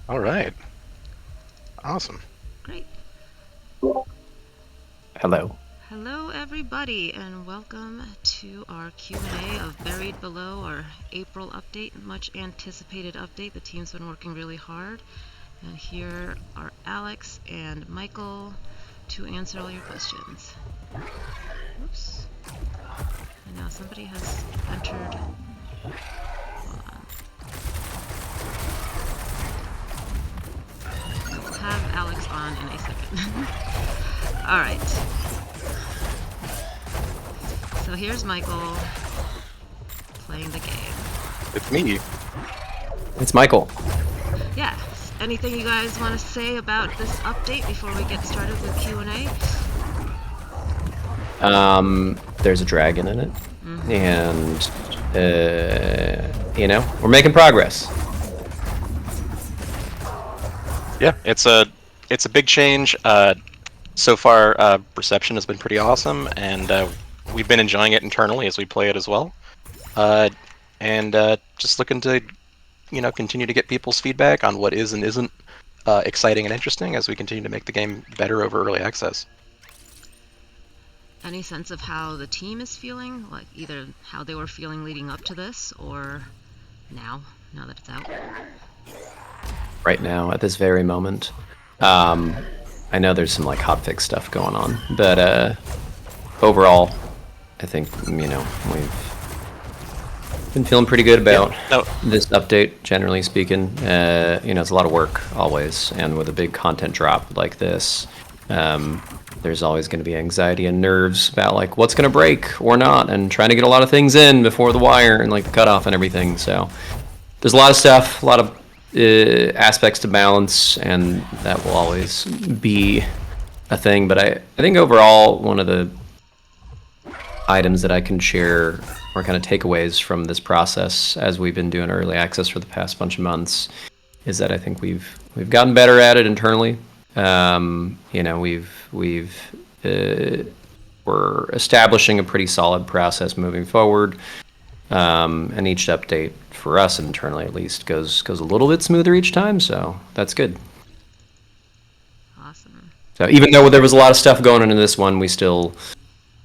All right. Awesome. Great. Hello. Hello, everybody, and welcome to our Q&A of Buried Below, our April update, much anticipated update. The team's been working really hard, and here are Alex and Michael to answer all your questions. Oops. And now somebody has entered. Hold on. We'll have Alex on in a second. All right. So here's Michael playing the game. It's me. It's Michael. Yeah. Anything you guys want to say about this update before we get started with Q&A? There's a dragon in it, and we're making progress. Yeah, it's a big change. So far, reception has been pretty awesome, and we've been enjoying it internally as we play it as well. And just looking to, continue to get people's feedback on what is and isn't exciting and interesting as we continue to make the game better over early access. Any sense of how the team is feeling? Like either how they were feeling leading up to this or now that it's out? Right now, at this very moment. I know there's some like hotfix stuff going on, but overall, I think we've been feeling pretty good about this update. Generally speaking, it's a lot of work always, and with a big content drop like this, there's always going to be anxiety and nerves about like what's going to break or not, and trying to get a lot of things in before the wire and like the cutoff and everything. So there's a lot of stuff, a lot of aspects to balance, and that will always be a thing. But I think overall, one of the items that I can share or kind of takeaways from this process as we've been doing early access for the past bunch of months is that I think we've gotten better at it internally. We're establishing a pretty solid process moving forward. And each update for us internally, at least, goes a little bit smoother each time. So that's good. Awesome. So even though there was a lot of stuff going on in this one, we still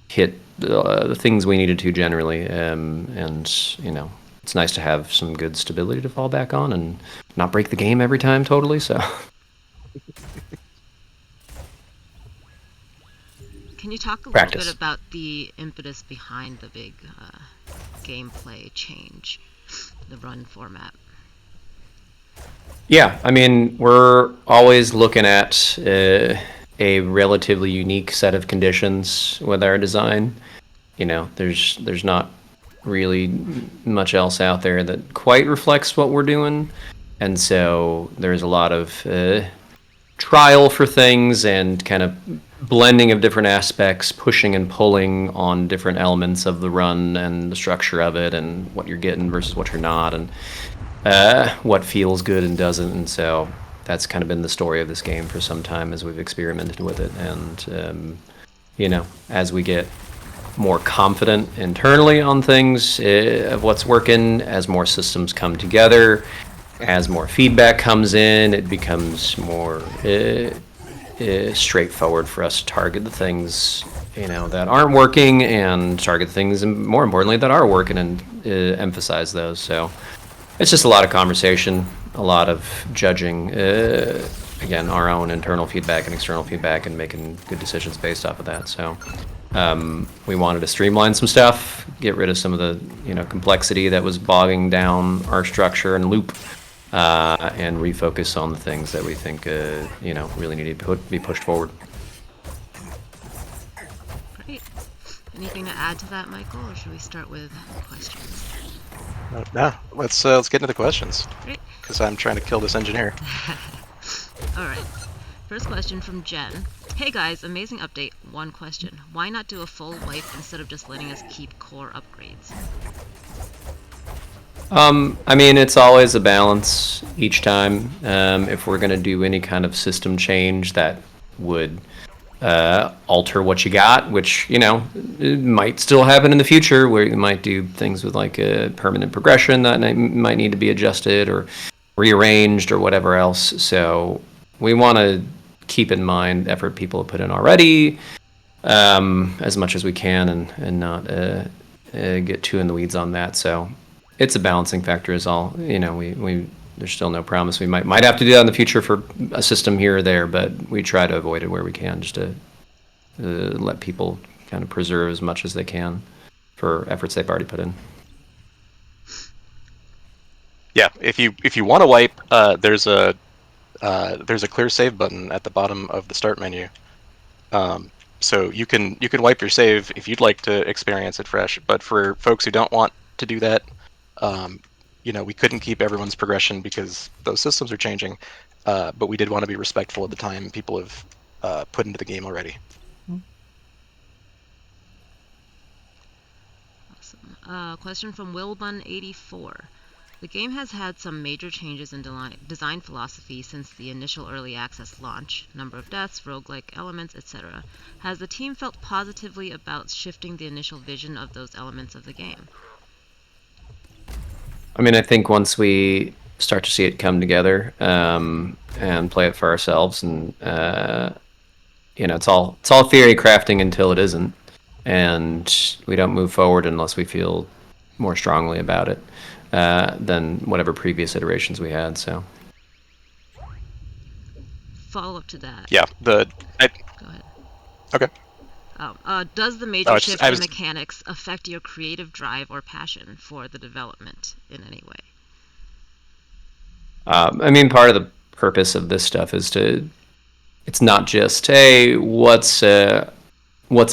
hit the things we needed to generally. And it's nice to have some good stability to fall back on and not break the game every time totally. So. Can you talk a Practice. little bit about the impetus behind the big gameplay change, the run format? Yeah, I mean, we're always looking at a relatively unique set of conditions with our design. There's not really much else out there that quite reflects what we're doing, and so there's a lot of trial for things and kind of blending of different aspects, pushing and pulling on different elements of the run and the structure of it, and what you're getting versus what you're not, and what feels good and doesn't. And so that's kind of been the story of this game for some time as we've experimented with it. And as we get more confident internally on things of what's working, as more systems come together, as more feedback comes in, it becomes more straightforward for us to target the things that aren't working, and target the things, and more importantly, that are working, and emphasize those. So it's just a lot of conversation, a lot of judging, again, our own internal feedback and external feedback, and making good decisions based off of that. So we wanted to streamline some stuff, get rid of some of the complexity that was bogging down our structure and loop, and refocus on the things that we think really need to be pushed forward. Great. Anything to add to that, Michael, or should we start with questions? No, let's get into the questions. Great. Because I'm trying to kill this engineer. All right. First question from Jen. Hey guys, amazing update. One question. Why not do a full wipe instead of just letting us keep core upgrades? I mean, it's always a balance each time. If we're going to do any kind of system change that would alter what you got, which, it might still happen in the future, where you might do things with like a permanent progression that might need to be adjusted, or rearranged or whatever else. So we want to keep in mind effort people have put in already, as much as we can, and not get too in the weeds on that. So it's a balancing factor is all. We there's still no promise. We might have to do that in the future for a system here or there, but we try to avoid it where we can, just to let people kind of preserve as much as they can for efforts they've already put in. Yeah, if you want to wipe, there's a clear save button at the bottom of the start menu. So you can wipe your save if you'd like to experience it fresh. But for folks who don't want to do that, we couldn't keep everyone's progression because those systems are changing. But we did want to be respectful of the time people have put into the game already. Awesome. Question from Wilbun84. The game has had some major changes in design philosophy since the initial early access launch, number of deaths, roguelike elements, etc. Has the team felt positively about shifting the initial vision of those elements of the game? I mean, I think once we start to see it come together and play it for ourselves, and it's all theory crafting until it isn't, and we don't move forward unless we feel more strongly about it than whatever previous iterations we had. So, follow up to that. Yeah. Go ahead. Okay. Does the major shift in mechanics affect your creative drive or passion for the development in any way? I mean, part of the purpose of this stuff is it's not just, hey, what's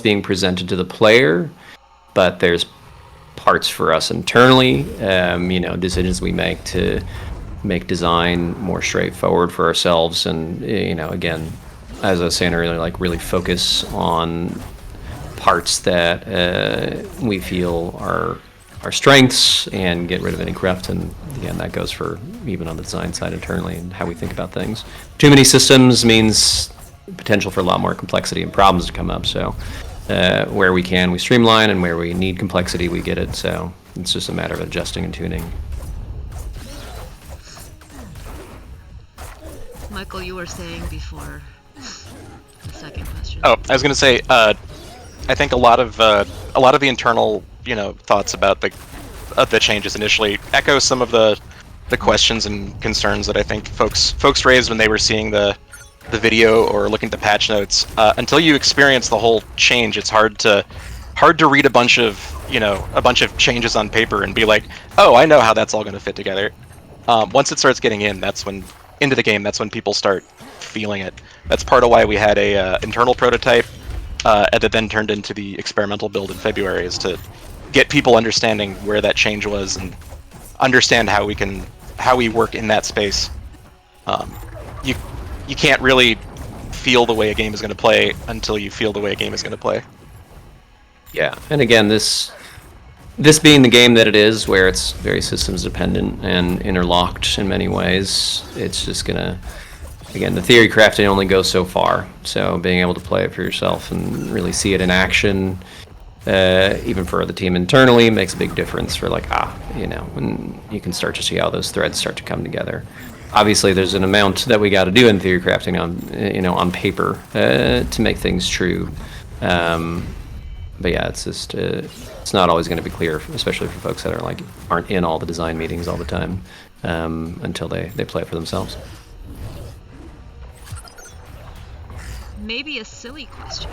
being presented to the player, but there's parts for us internally, decisions we make to make design more straightforward for ourselves, and again, as I was saying earlier, like really focus on parts that we feel are our strengths and get rid of any cruft. And again, that goes for even on the design side internally and how we think about things. Too many systems means potential for a lot more complexity and problems to come up. So where we can, we streamline, and where we need complexity, we get it. So it's just a matter of adjusting and tuning. Michael, you were saying before the second question. Oh, I was going to say, I think a lot of the internal, thoughts about the changes initially echo some of the questions and concerns that I think folks raised when they were seeing the video or looking at the patch notes. Until you experience the whole change, it's hard to read a bunch of changes on paper and be like, oh, I know how that's all going to fit together. Once it starts getting into the game, that's when people start feeling it. That's part of why we had a internal prototype that then turned into the experimental build in February, is to get people understanding where that change was and understand how we work in that space. You can't really feel the way a game is going to play until you feel the way a game is going to play. Yeah, and again, this being the game that it is, where it's very systems dependent and interlocked in many ways, it's just gonna, again, the theory crafting only goes so far. So being able to play it for yourself and really see it in action, even for the team internally, makes a big difference for when you can start to see how those threads start to come together. Obviously, there's an amount that we got to do in theory crafting on paper to make things true. But yeah, it's just it's not always going to be clear, especially for folks that aren't in all the design meetings all the time until they play it for themselves. Maybe a silly question,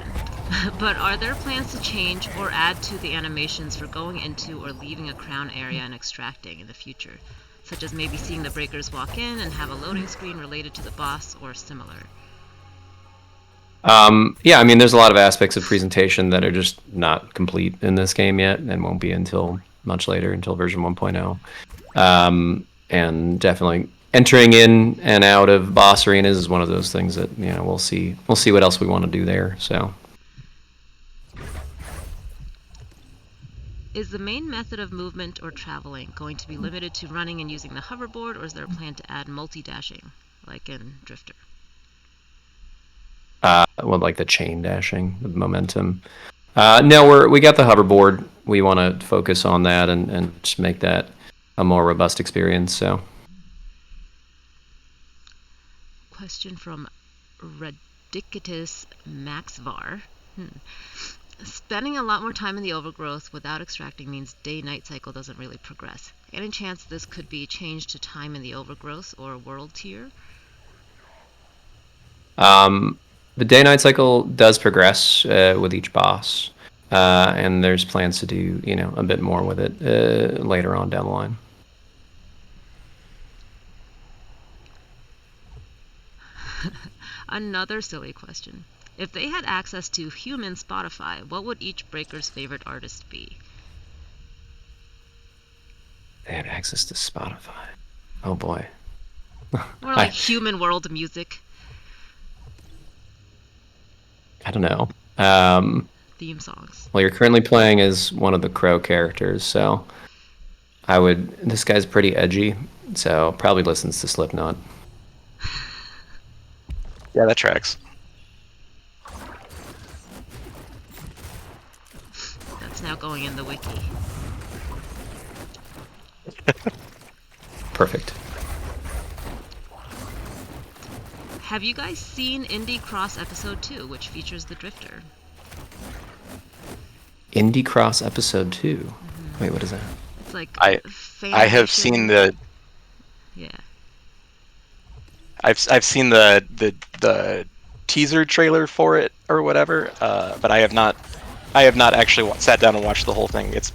but are there plans to change or add to the animations for going into or leaving a crown area and extracting in the future, such as maybe seeing the breakers walk in and have a loading screen related to the boss or similar? Yeah, I mean, there's a lot of aspects of presentation that are just not complete in this game yet, and won't be until much later, until version 1.0. And definitely entering in and out of boss arenas is one of those things that we'll see what else we want to do there. So, is the main method of movement or traveling going to be limited to running and using the hoverboard, or is there a plan to add multi-dashing, like in Drifter? Like the chain dashing with momentum. No, we got the hoverboard. We want to focus on that and just make that a more robust experience. So, question from Ridiculous Maxvar. Spending a lot more time in the overgrowth without extracting means day-night cycle doesn't really progress. Any chance this could be changed to time in the overgrowth or world tier? The day-night cycle does progress with each boss, and there's plans to do a bit more with it later on down the line. Another silly question. If they had access to human Spotify, what would each breaker's favorite artist be? They had access to Spotify. Oh boy. Or like human world music. I don't know. Theme songs. Well, you're currently playing as one of the Crow characters, so I would. This guy's pretty edgy, so probably listens to Slipknot. Yeah, that tracks. That's now going in the wiki. Perfect. Have you guys seen Indie Cross Episode 2, which features the Drifter? Indie Cross Episode 2. Mm-hmm. Wait, what is that? It's like I have seen the. Yeah. I've seen the teaser trailer for it or whatever, but I have not actually sat down and watched the whole thing. It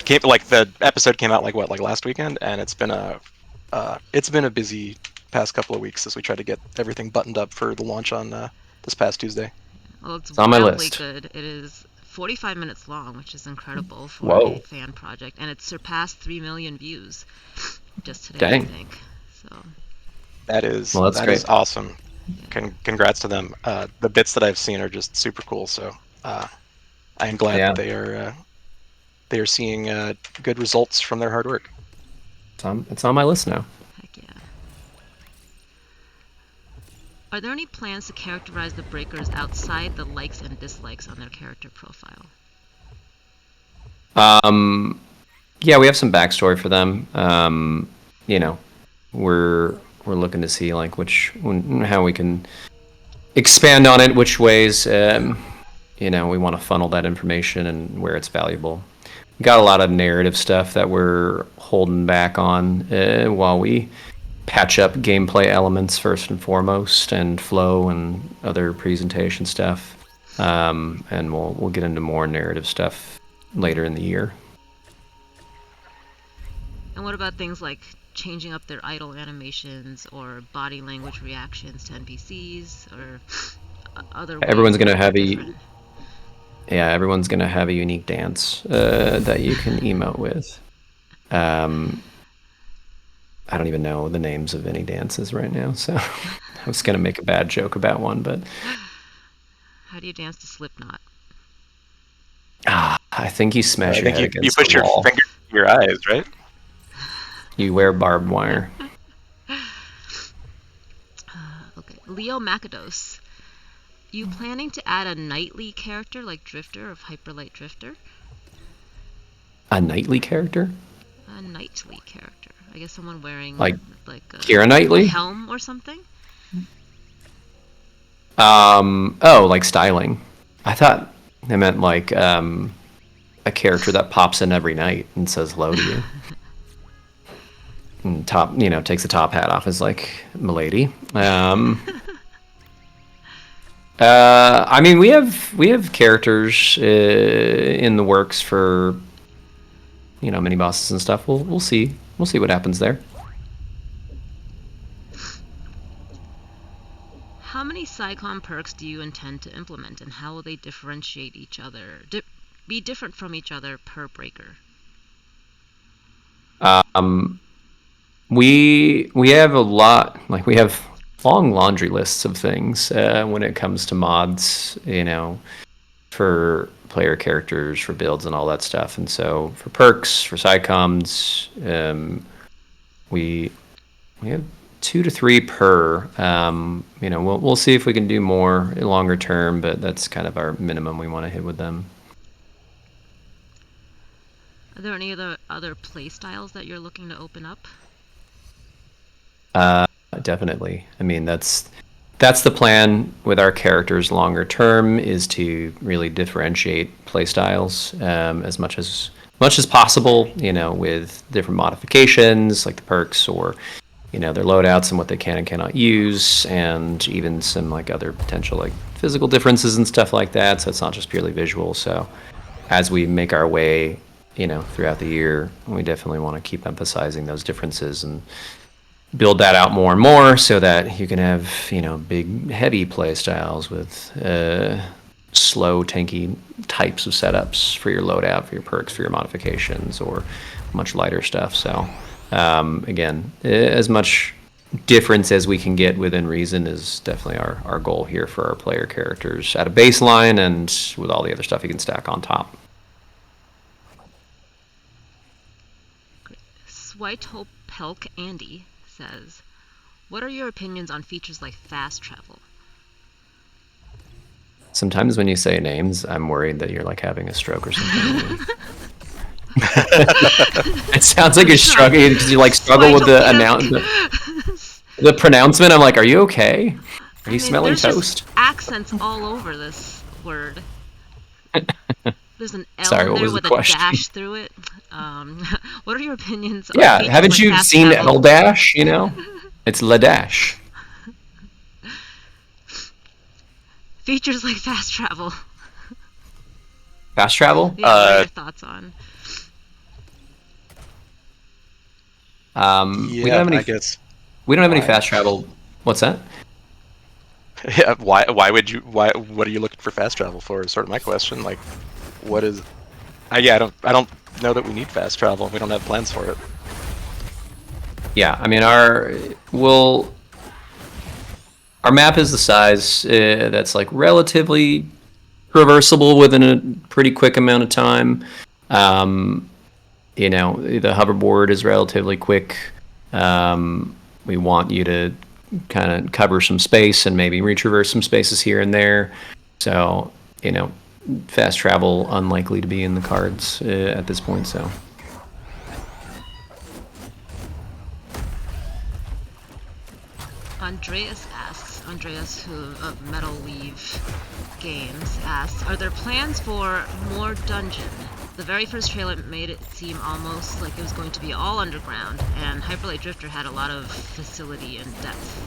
came like the episode came out like last weekend, and it's been a busy past couple of weeks as we try to get everything buttoned up for the launch on this past Tuesday. Well, it's on my wildly list. good. It is 45 minutes long, which is incredible for Whoa. a fan project, and it surpassed 3 million views just today, Dang. I think. So That is Well, that's that great. is awesome. Congrats to them. The bits that I've seen are just super cool. So I am glad that they are seeing good results from their hard work. It's on my list now. heck yeah. Are there any plans to characterize the breakers outside the likes and dislikes on their character profile? Yeah, we have some backstory for them. We're looking to see like how we can expand on it, which ways we want to funnel that information and where it's valuable. We got a lot of narrative stuff that we're holding back on while we patch up gameplay elements first and foremost, and flow and other presentation stuff. And we'll get into more narrative stuff later in the year. And what about things like changing up their idle animations or body language reactions to NPCs or other ways? Everyone's gonna have everyone's gonna have a unique dance that you can emote with. I don't even know the names of any dances right now, so I was gonna make a bad joke about one, but How do you dance to Slipknot? I think you smash your head you against put the your wall. finger in your eyes, right? You wear barbed wire. Okay, Leo Macados. You planning to add a nightly character like Drifter of Hyperlight Drifter? A knightly character? A nightly character. I guess someone wearing Like a Keira Knightley? helm or something? Like styling. I thought they meant like a character that pops in every night and says hello to you. And takes the top hat off, is like, "Milady." I mean, we have characters in the works for mini bosses and stuff. We'll see what happens there. How many Psycom perks do you intend to implement, and how will they differentiate each other? Be different from each other per breaker? We have a lot. Like, we have long laundry lists of things when it comes to mods. For player characters, for builds, and all that stuff. And so for perks, for Psycoms, we have 2 to 3 per. We'll see if we can do more longer term, but that's kind of our minimum we want to hit with them. Are there any other play styles that you're looking to open up? definitely. I mean, that's the plan with our characters longer term, is to really differentiate playstyles as much as possible. With different modifications like the perks, or their loadouts and what they can and cannot use, and even some like other potential like physical differences and stuff like that. So it's not just purely visual. So as we make our way, throughout the year, we definitely want to keep emphasizing those differences and build that out more and more, so that you can have big heavy play styles with slow tanky types of setups for your loadout, for your perks, for your modifications, or much lighter stuff. So again, as much difference as we can get within reason is definitely our goal here for our player characters at a baseline, and with all the other stuff you can stack on top. Swite Pelk Andy says, what are your opinions on features like fast travel? Sometimes when you say names, I'm worried that you're like having a stroke or something. It sounds like you're struggling because you like struggle with the pronouncement. I'm like, are you okay? Are you smelling there's toast? Just accents all over this word. There's an L Sorry, in what there was with the a question? dash through it. What are your opinions? Yeah, on haven't like you fast seen travel? L dash? It's La Dash. Features like fast travel. Fast travel? Yeah, what are your thoughts on? We don't have any. I guess. We don't have any fast travel. What's that? Yeah, why would you? What are you looking for fast travel for? Is sort of my question. Like, what is? I don't know that we need fast travel. We don't have plans for it. Yeah, I mean our map is the size that's like relatively traversable within a pretty quick amount of time. The hoverboard is relatively quick. We want you to kind of cover some space and maybe retraverse some spaces here and there. So, fast travel unlikely to be in the cards at this point. So. Andreas who of Metal Weave Games asks, are there plans for more dungeon? The very first trailer made it seem almost like it was going to be all underground, and Hyperlight Drifter had a lot of facility and depth.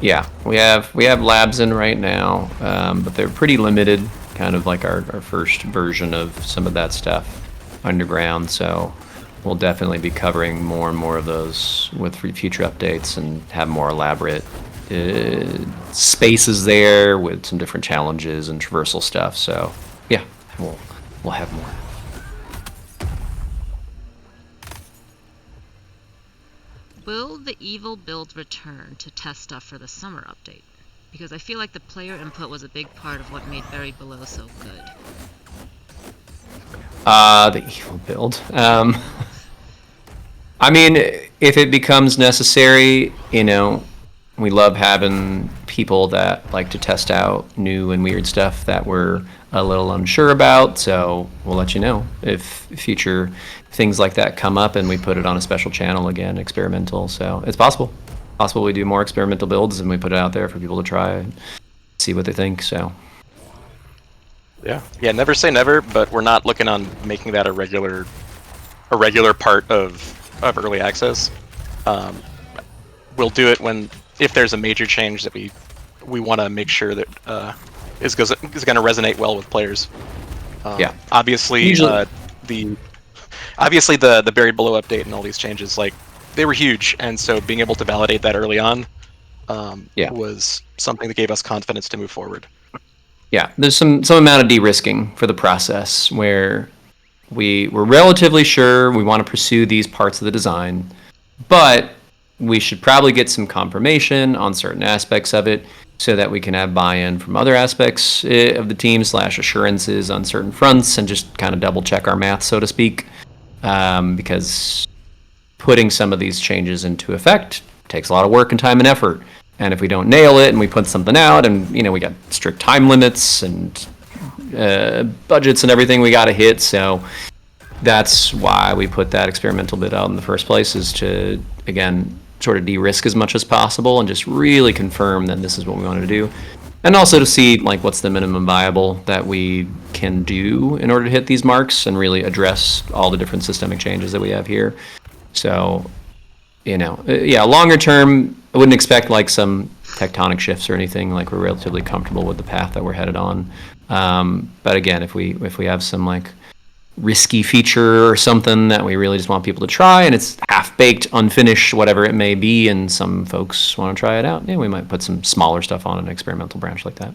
Yeah, we have labs in right now, but they're pretty limited, kind of like our first version of some of that stuff underground. So we'll definitely be covering more and more of those with future updates, and have more elaborate spaces there with some different challenges and traversal stuff. So yeah, we'll have more. Will the evil build return to test stuff for the summer update? Because I feel like the player input was a big part of what made Buried Below so good. The evil build. I mean, if it becomes necessary, we love having people that like to test out new and weird stuff that we're a little unsure about. So we'll let you know if future things like that come up, and we put it on a special channel again, experimental. So it's possible we do more experimental builds and we put it out there for people to try and see what they think. So Yeah, never say never, but we're not looking on making that a regular part of early access. We'll do it if there's a major change that we want to make sure that is going to resonate well with players. Yeah, obviously usually the Buried Below update and all these changes, like, they were huge, and so being able to validate that early on was something that gave us confidence to move forward. Yeah, there's some amount of de-risking for the process where we're relatively sure we want to pursue these parts of the design, but we should probably get some confirmation on certain aspects of it so that we can have buy-in from other aspects of the team / assurances on certain fronts, and just kind of double check our math, so to speak, because putting some of these changes into effect takes a lot of work and time and effort. And if we don't nail it and we put something out, and we got strict time limits and budgets and everything we got to hit. So that's why we put that experimental bit out in the first place, is to, again, sort of de-risk as much as possible and just really confirm that this is what we wanted to do. And also to see like what's the minimum viable that we can do in order to hit these marks and really address all the different systemic changes that we have here. So, yeah, longer term, I wouldn't expect like some tectonic shifts or anything. Like we're relatively comfortable with the path that we're headed on. But again, if we have some like risky feature or something that we really just want people to try and it's half-baked, unfinished, whatever it may be, and some folks want to try it out, yeah, we might put some smaller stuff on an experimental branch like that.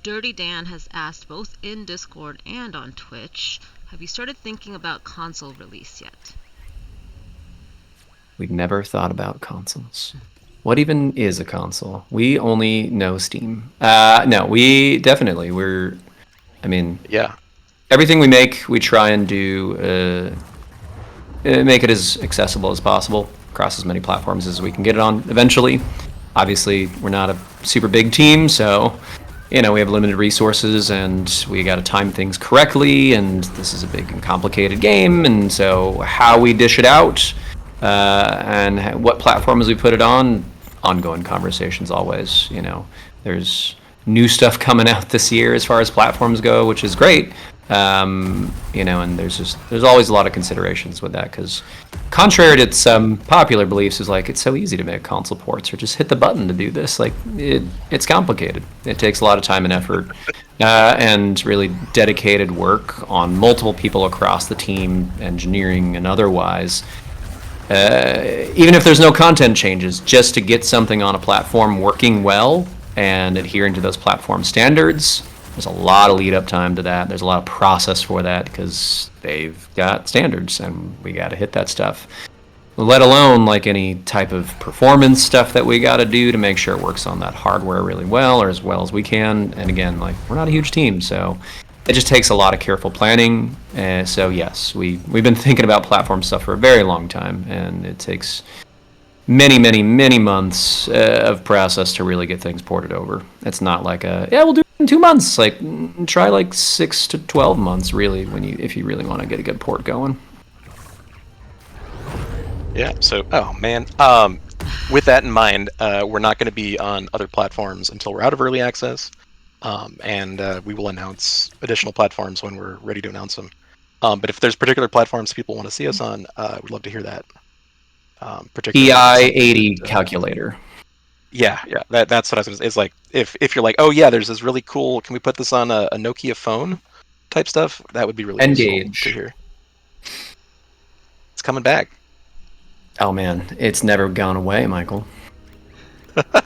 Dirty Dan has asked both in Discord and on Twitch, have you started thinking about console release yet? We've never thought about consoles. What even is a console? We only know Steam. No, Yeah. Everything we make, we try and do, make it as accessible as possible across as many platforms as we can get it on eventually. Obviously, we're not a super big team, so, we have limited resources and we got to time things correctly, and this is a big and complicated game, and so how we dish it out, and what platforms we put it on, ongoing conversations always, There's new stuff coming out this year as far as platforms go, which is great. And there's always a lot of considerations with that, because contrary to some popular beliefs, is like it's so easy to make console ports or just hit the button to do this. Like it's complicated. It takes a lot of time and effort, and really dedicated work on multiple people across the team, engineering and otherwise. Even if there's no content changes, just to get something on a platform working well and adhering to those platform standards, there's a lot of lead up time to that. There's a lot of process for that because they've got standards and we got to hit that stuff. Let alone like any type of performance stuff that we got to do to make sure it works on that hardware really well or as well as we can. And again, like we're not a huge team, so it just takes a lot of careful planning. So yes, we've been thinking about platform stuff for a very long time, and it takes many months of process to really get things ported over. It's not like we'll do it in 2 months. Like try like 6 to 12 months really if you really want to get a good port going. Yeah. So, oh man. With that in mind, we're not going to be on other platforms until we're out of early access, and we will announce additional platforms when we're ready to announce them. But if there's particular platforms people want to see us on, we'd love to hear that. Particularly EI80 calculator. Yeah, that's what I was going to say. It's like if you're like, oh yeah, there's this really cool. Can we put this on a Nokia phone type stuff? That would be really useful to hear. It's coming back. Oh man, it's never gone away, Michael.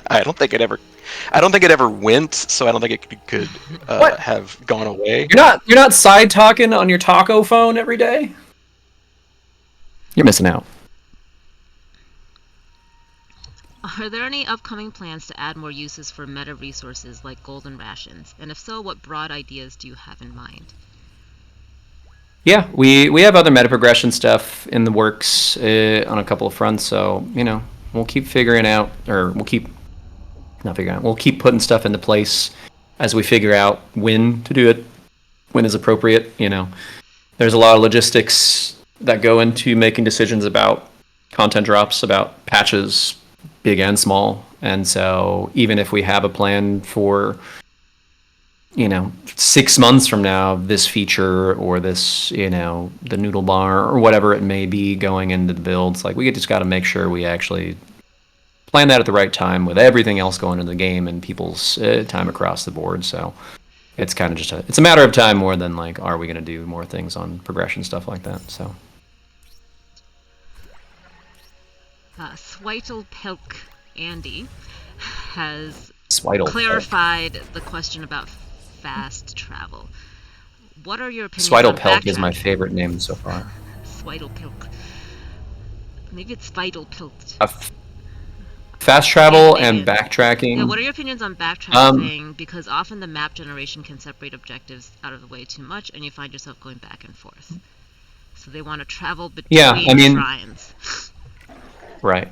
I don't think it ever went, so I don't think it could have gone away. You're not side talking on your taco phone every day? You're missing out. Are there any upcoming plans to add more uses for meta resources like golden rations? And if so, what broad ideas do you have in mind? Yeah, we have other meta progression stuff in the works on a couple of fronts, so, we'll keep figuring out, or we'll keep putting stuff into place as we figure out when to do it, when is appropriate, There's a lot of logistics that go into making decisions about content drops, about patches, big and small, and so even if we have a plan for 6 months from now, this feature or this the noodle bar or whatever it may be going into the builds, like we just got to make sure we actually plan that at the right time with everything else going into the game and people's time across the board. So it's kind of just it's a matter of time more than like, are we going to do more things on progression stuff like that? So Switelpilk Andy has Switelpilk. clarified the question about fast travel. What are your opinions on Switelpilk is my favorite name so far. Switelpilk. Maybe it's Switelpilk. Fast travel and backtracking. Yeah, what are your opinions on backtracking? Because often the map generation can separate objectives out of the way too much, and you find yourself going back and forth. So they want to travel between shrines. Right.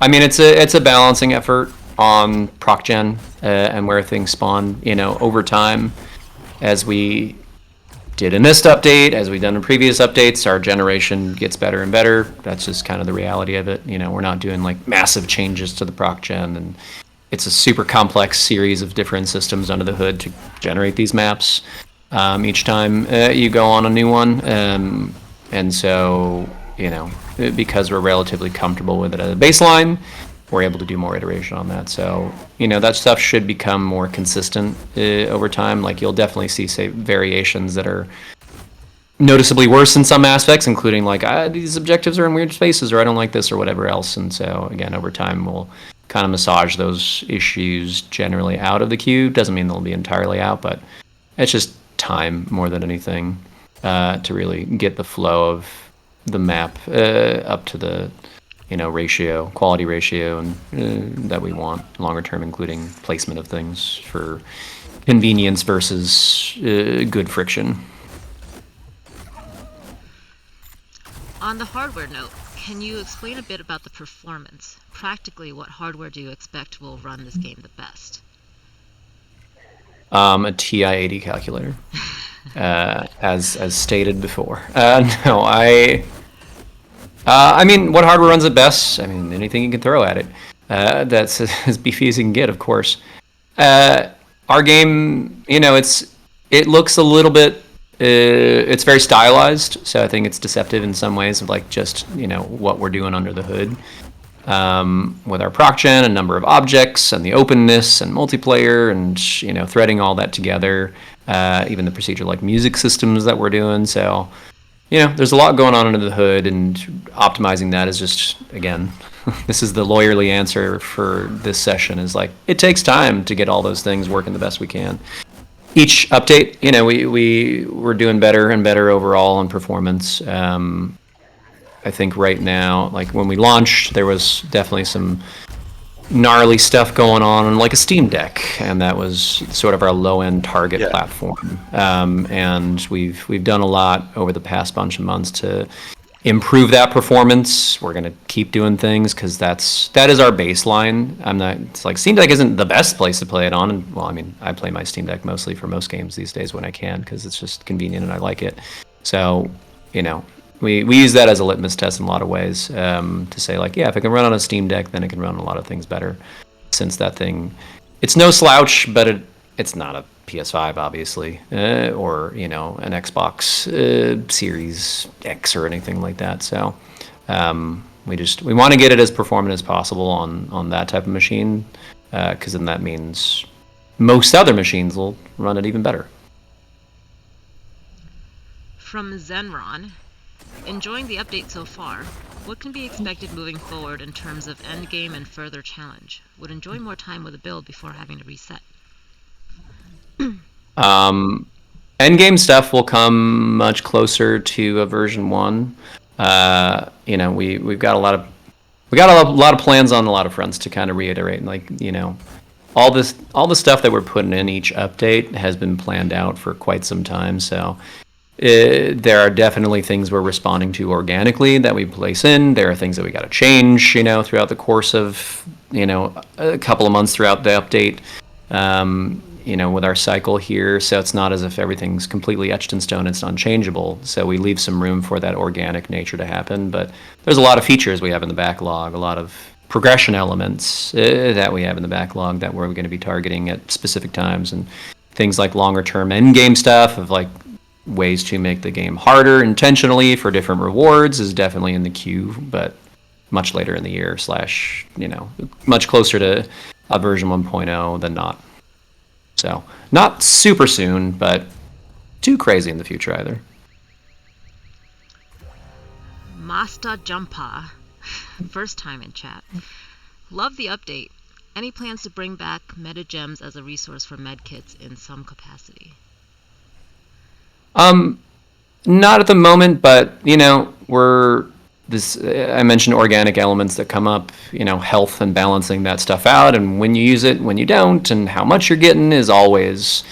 I mean, it's a balancing effort on proc gen and where things spawn. Over time, as we did in this update, as we've done in previous updates, our generation gets better and better. That's just kind of the reality of it. We're not doing like massive changes to the proc gen, and it's a super complex series of different systems under the hood to generate these maps each time you go on a new one. And so, because we're relatively comfortable with it as a baseline, we're able to do more iteration on that. So, that stuff should become more consistent over time. Like, you'll definitely see, say, variations that are noticeably worse in some aspects, including like, these objectives are in weird spaces, or I don't like this, or whatever else. And so, again, over time, we'll kind of massage those issues generally out of the queue. Doesn't mean they'll be entirely out, but it's just time more than anything to really get the flow of the map up to the quality ratio and that we want longer term, including placement of things for convenience versus good friction. On the hardware note, can you explain a bit about the performance? Practically, what hardware do you expect will run this game the best? A TI-80 calculator, as stated before. No, I mean, what hardware runs it best? I mean, anything you can throw at it. That's as beefy as you can get, of course. Our game, it looks a little bit. It's very stylized, so I think it's deceptive in some ways of like just what we're doing under the hood. With our proc gen and number of objects and the openness and multiplayer and threading all that together, even the procedure like music systems that we're doing. So there's a lot going on under the hood, and optimizing that is just, again, this is the lawyerly answer for this session, is like, it takes time to get all those things working the best we can. Each update, we're doing better and better overall on performance. I think right now, like when we launched, there was definitely some gnarly stuff going on like a Steam Deck, and that was sort of our low-end target platform. And we've done a lot over the past bunch of months to improve that performance. We're gonna keep doing things because that is our baseline. It's like Steam Deck isn't the best place to play it on. And, well, I mean, I play my Steam Deck mostly for most games these days when I can because it's just convenient and I like it. So we use that as a litmus test in a lot of ways to say like, yeah, if it can run on a Steam Deck, then it can run a lot of things better. Since that thing, it's no slouch, but it's not a PS5 obviously, or an Xbox Series X or anything like that. So we want to get it as performant as possible on that type of machine, because then that means most other machines will run it even better. From Zenron, enjoying the update so far. What can be expected moving forward in terms of endgame and further challenge? Would enjoy more time with a build before having to reset. Endgame stuff will come much closer to a version 1. We've got a lot of plans on a lot of fronts to kind of reiterate, like all the stuff that we're putting in each update has been planned out for quite some time. So there are definitely things we're responding to organically that we place in. There are things that we got to change, throughout the course of a couple of months throughout the update. With our cycle here, so it's not as if everything's completely etched in stone, it's unchangeable. So we leave some room for that organic nature to happen. But there's a lot of features we have in the backlog, a lot of progression elements that we have in the backlog that we're going to be targeting at specific times, and things like longer term end game stuff of like ways to make the game harder intentionally for different rewards is definitely in the queue, but much later in the year / much closer to a version 1.0 than not. So, not super soon, but too crazy in the future either. Master Jumpa, first time in chat. Love the update. Any plans to bring back meta gems as a resource for medkits in some capacity? Not at the moment, but I mentioned organic elements that come up, health and balancing that stuff out, and when you use it, when you don't, and how much you're getting is always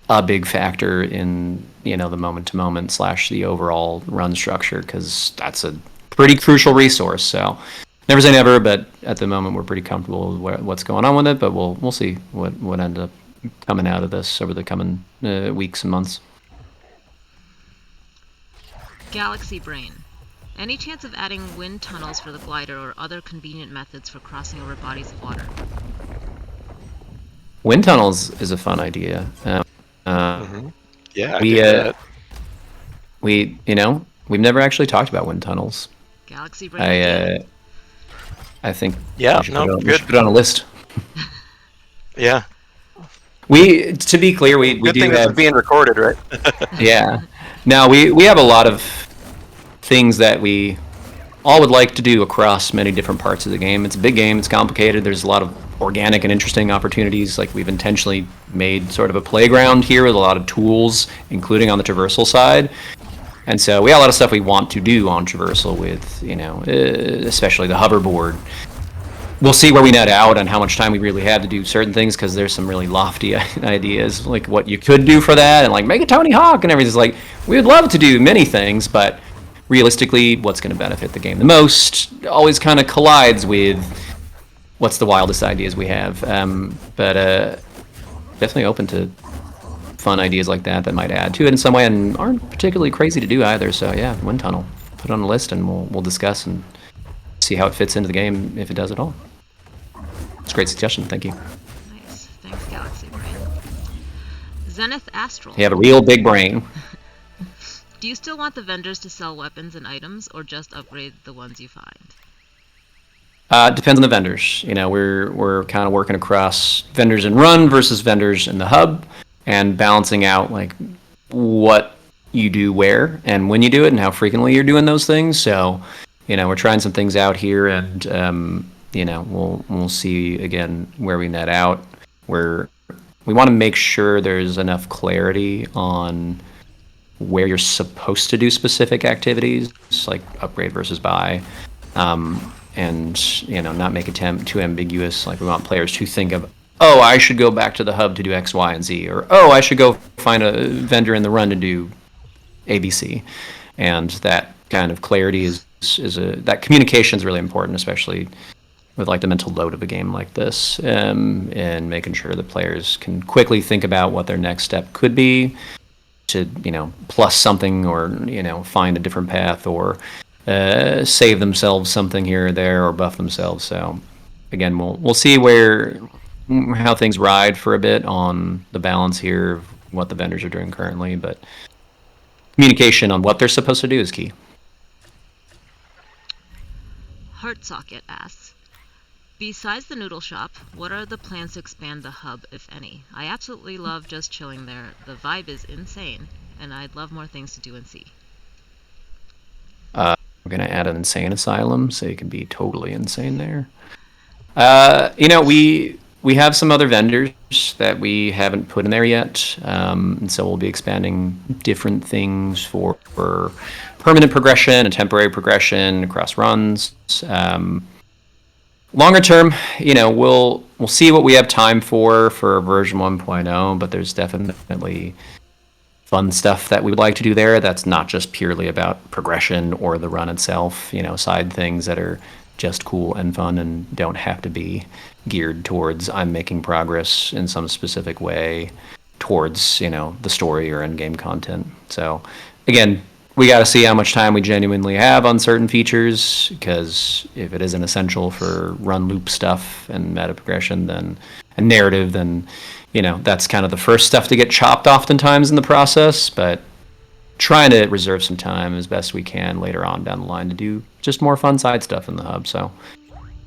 a big factor in, the moment-to-moment / the overall run structure, because that's a pretty crucial resource. So never say never, but at the moment we're pretty comfortable with what's going on with it, but we'll see what ends up coming out of this over the coming weeks and months. Galaxy Brain. Any chance of adding wind tunnels for the glider or other convenient methods for crossing over bodies of water? Wind tunnels is a fun idea. Yeah, I we dig that. we've never actually talked about wind tunnels. Galaxy Brain again. I think Yeah, we should, no, we good. should put it on a list. Yeah. To be clear, we Good do thing this have is being recorded, right? yeah. Now we have a lot of things that we all would like to do across many different parts of the game. It's a big game. It's complicated. There's a lot of organic and interesting opportunities. Like we've intentionally made sort of a playground here with a lot of tools, including on the traversal side. And so we have a lot of stuff we want to do on traversal with, especially the hoverboard. We'll see where we net out and how much time we really have to do certain things, because there's some really lofty ideas, like what you could do for that, and like make a Tony Hawk and everything. It's like, we would love to do many things, but realistically, what's going to benefit the game the most always kind of collides with what's the wildest ideas we have. But definitely open to fun ideas like that might add to it in some way and aren't particularly crazy to do either. So yeah, wind tunnel, put it on the list and we'll discuss and see how it fits into the game, if it does at all. It's a great suggestion. Thank you. Nice. Thanks, Galaxy Brain. Zenith Astral. You have a real big brain. Do you still want the vendors to sell weapons and items, or just upgrade the ones you find? Depends on the vendors. We're kind of working across vendors in Run versus vendors in the hub, and balancing out like what you do where and when you do it and how frequently you're doing those things. So, we're trying some things out here, and we'll see again where we net out. We want to make sure there's enough clarity on where you're supposed to do specific activities, like upgrade versus buy, and not make it too ambiguous. Like we want players to think of, oh, I should go back to the hub to do X, Y, and Z, or oh, I should go find a vendor in the Run to do ABC, and that kind of clarity that communication is really important, especially with like the mental load of a game like this, and making sure that players can quickly think about what their next step could be to plus something, or find a different path, or save themselves something here or there, or buff themselves. So again, we'll see how things ride for a bit on the balance here of what the vendors are doing currently, but communication on what they're supposed to do is key. Heartsocket asks, besides the noodle shop, what are the plans to expand the hub, if any? I absolutely love just chilling there. The vibe is insane, and I'd love more things to do and see. We're going to add an insane asylum, so you can be totally insane there. We have some other vendors that we haven't put in there yet, and so we'll be expanding different things for permanent progression and temporary progression across runs. Longer term, we'll see what we have time for version 1.0, but there's definitely fun stuff that we would like to do there that's not just purely about progression or the run itself, side things that are just cool and fun and don't have to be geared towards I'm making progress in some specific way towards, the story or end-game content. So again, we got to see how much time we genuinely have on certain features, because if it isn't essential for run loop stuff and meta progression and narrative, then that's kind of the first stuff to get chopped oftentimes in the process. But trying to reserve some time as best we can later on down the line to do just more fun side stuff in the hub. So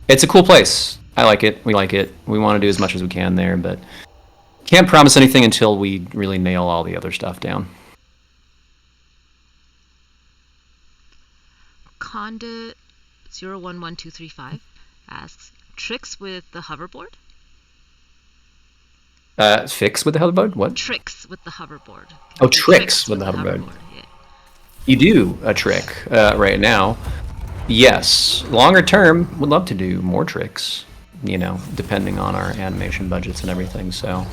it's a cool place. I like it. We like it. We want to do as much as we can there, but can't promise anything until we really nail all the other stuff down. Condit 011235 asks, tricks with the hoverboard? Fix with the hoverboard? What? Tricks with the hoverboard. Oh, tricks with the hoverboard. Yeah. You do a trick right now. Yes. Longer term, would love to do more tricks, depending on our animation budgets and everything. So,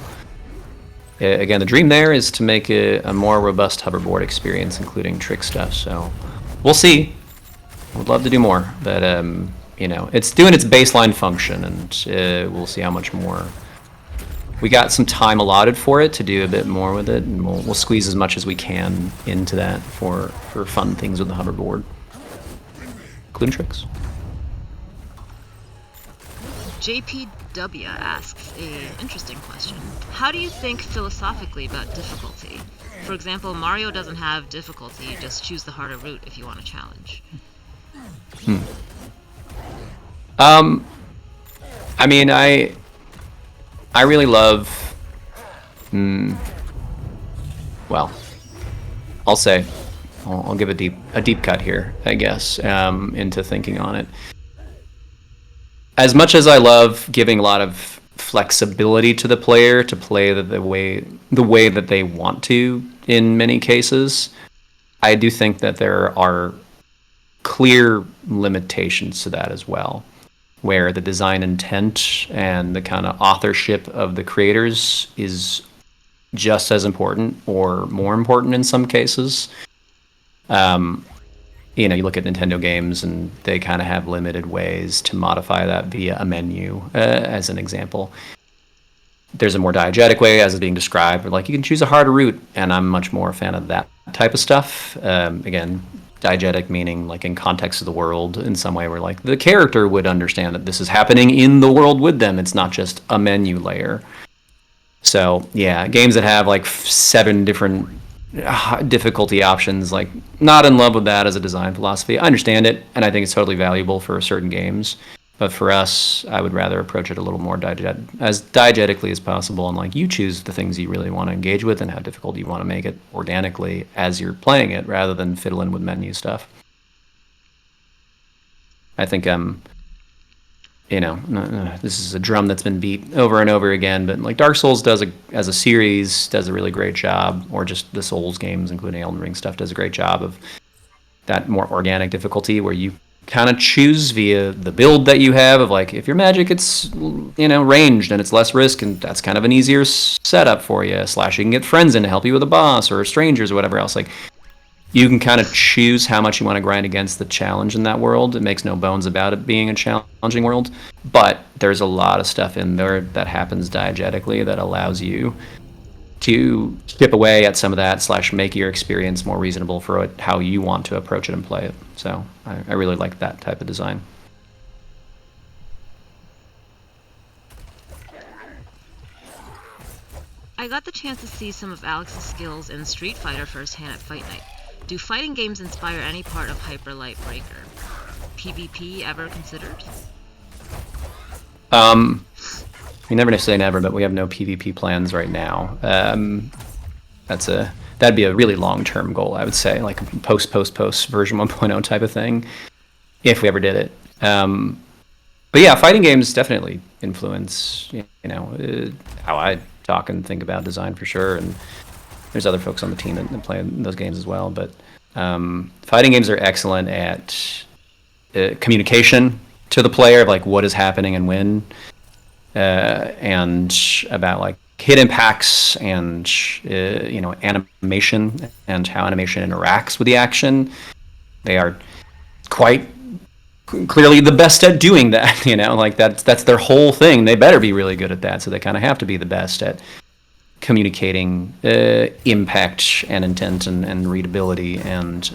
again, the dream there is to make a more robust hoverboard experience, including trick stuff. So, we'll see. Would love to do more, but it's doing its baseline function, and we'll see how much more we got some time allotted for it to do a bit more with it, and we'll squeeze as much as we can into that for fun things with the hoverboard, including tricks. JPW asks a interesting question. How do you think philosophically about difficulty? For example, Mario doesn't have difficulty, you just choose the harder route if you want a challenge. I mean, I really love. Well, I'll say, I'll give a deep cut here, I guess, into thinking on it. As much as I love giving a lot of flexibility to the player to play the way that they want to in many cases, I do think that there are clear limitations to that as well, where the design intent and the kind of authorship of the creators is just as important or more important in some cases. You know, you look at Nintendo games and they kind of have limited ways to modify that via a menu, as an example. There's a more diegetic way, as is being described, where like you can choose a harder route, and I'm much more a fan of that type of stuff. Again, diegetic meaning like in context of the world in some way where like the character would understand that this is happening in the world with them. It's not just a menu layer. So yeah, games that have like 7 different difficulty options, like not in love with that as a design philosophy. I understand it, and I think it's totally valuable for certain games. But for us, I would rather approach it a little more as diegetically as possible, and like you choose the things you really want to engage with and how difficult you want to make it organically as you're playing it, rather than fiddling with menu stuff. I think you know, this is a drum that's been beat over and over again, but like Dark Souls as a series does a really great job, or just the Souls games, including Elden Ring stuff, does a great job of that more organic difficulty where you kind of choose via the build that you have of like, if your magic, it's, you know, ranged and it's less risk, and that's kind of an easier setup for you. Slash, you can get friends in to help you with a boss or strangers or whatever else. Like, you can kind of choose how much you want to grind against the challenge in that world. It makes no bones about it being a challenging world, but there's a lot of stuff in there that happens diegetically that allows you to chip away at some of that, slash make your experience more reasonable for it, how you want to approach it and play it. So I really like that type of design. I got the chance to see some of Alex's skills in Street Fighter firsthand at Fight Night. Do fighting games inspire any part of Hyper Light Breaker? PvP ever considered? You never say never, but we have no PvP plans right now. That'd be a really long-term goal, I would say, like a post version 1.0 type of thing, if we ever did it. But yeah, fighting games definitely influence, you know, how I talk and think about design for sure. And there's other folks on the team that play those games as well. But fighting games are excellent at communication to the player of like what is happening and when. And about like hit impacts and you know, animation and how animation interacts with the action. They are quite clearly the best at doing that. You know, like that's their whole thing. They better be really good at that. So they kind of have to be the best at communicating impact and intent and readability and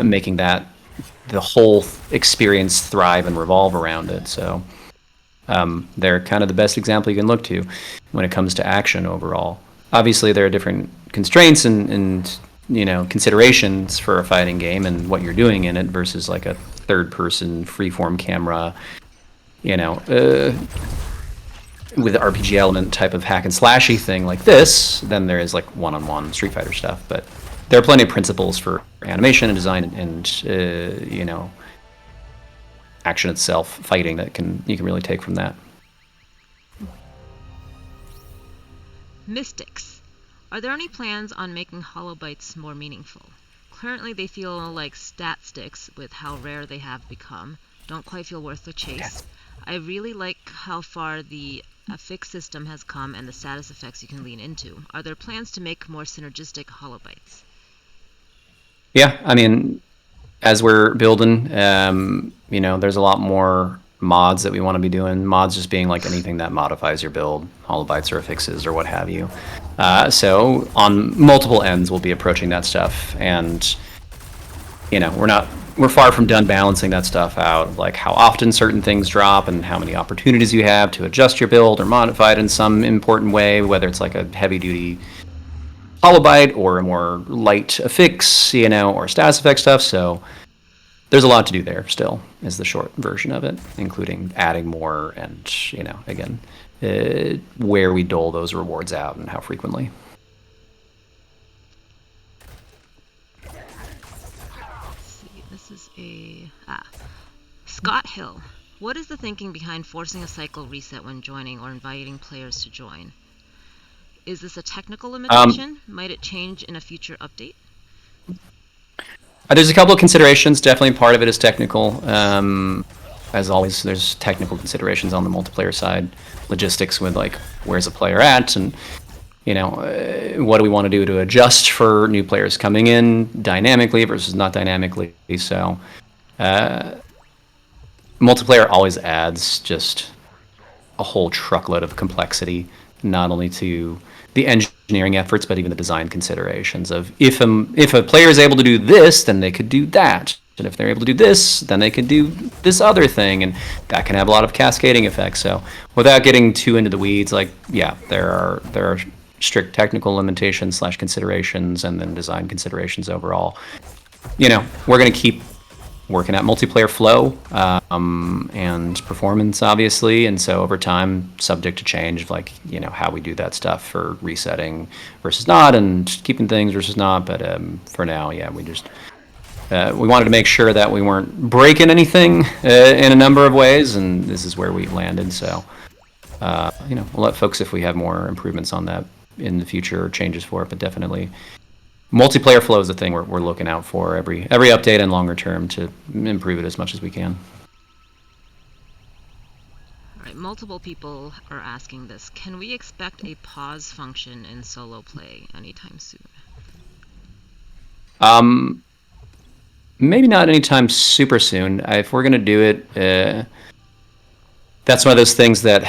making that the whole experience thrive and revolve around it. So they're kind of the best example you can look to when it comes to action overall. Obviously, there are different constraints and you know, considerations for a fighting game and what you're doing in it versus like a third-person freeform camera, you know, with the RPG element type of hack and slashy thing like this. Then there is like one-on-one Street Fighter stuff, but there are plenty of principles for animation and design and you know, action itself, fighting, that you can really take from that. Mystics. Are there any plans on making hollow bites more meaningful? Currently they feel like stat sticks with how rare they have become. Don't quite feel worth the chase. I really like how far the affix system has come and the status effects you can lean into. Are there plans to make more synergistic hollow bites? Yeah, I mean, as we're building, you know, there's a lot more mods that we want to be doing. Mods just being like anything that modifies your build, holobytes or affixes or what have you. So on multiple ends, we'll be approaching that stuff, and we're far from done balancing that stuff out, like how often certain things drop and how many opportunities you have to adjust your build or modify it in some important way, whether it's like a heavy duty holobyte or a more light affix, or status effect stuff. So there's a lot to do there still, is the short version of it, including adding more and, again, where we dole those rewards out and how frequently. Let's see, this is Scott Hill. What is the thinking behind forcing a cycle reset when joining or inviting players to join? Is this a technical limitation? Might it change in a future update? There's a couple of considerations. Definitely part of it is technical. As always, there's technical considerations on the multiplayer side. Logistics with, like, where's a player at, and, what do we want to do to adjust for new players coming in dynamically versus not dynamically. So multiplayer always adds just a whole truckload of complexity, not only to the engineering efforts, but even the design considerations of if a player is able to do this, then they could do that. And if they're able to do this, then they could do this other thing, and that can have a lot of cascading effects. So without getting too into the weeds, like, yeah, there are strict technical limitations / considerations, and then design considerations overall. We're going to keep working at multiplayer flow and performance, obviously, and so over time, subject to change, like, how we do that stuff for resetting versus not, and keeping things versus not. But for now, yeah, we just we wanted to make sure that we weren't breaking anything in a number of ways, and this is where we landed. So we'll let folks, if we have more improvements on that in the future or changes for it, but definitely multiplayer flow is the thing we're looking out for every update and longer term to improve it as much as we can. All right, multiple people are asking this. Can we expect a pause function in solo play anytime soon? Maybe not anytime super soon. If we're going to do it, that's one of those things that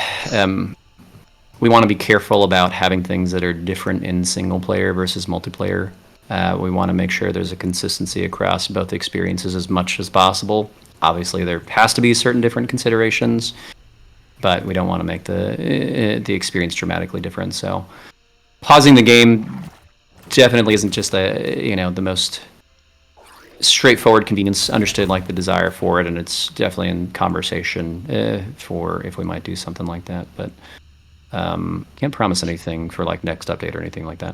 we want to be careful about, having things that are different in single player versus multiplayer. We want to make sure there's a consistency across both experiences as much as possible. Obviously, there has to be certain different considerations, but we don't want to make the experience dramatically different. So pausing the game definitely isn't just the most straightforward convenience, understood like the desire for it, and it's definitely in conversation for if we might do something like that, but can't promise anything for like next update or anything like that.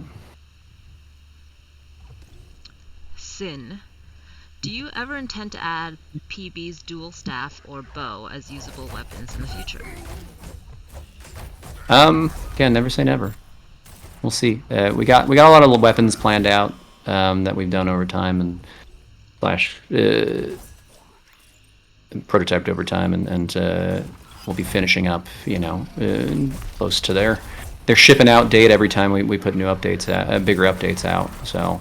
Sin. Do you ever intend to add PB's dual staff or bow as usable weapons in the future? Again, never say never. We'll see. We got a lot of weapons planned out that we've done over time, and prototyped over time, and we'll be finishing up, close to their shipping out date every time we put new updates, bigger updates out. So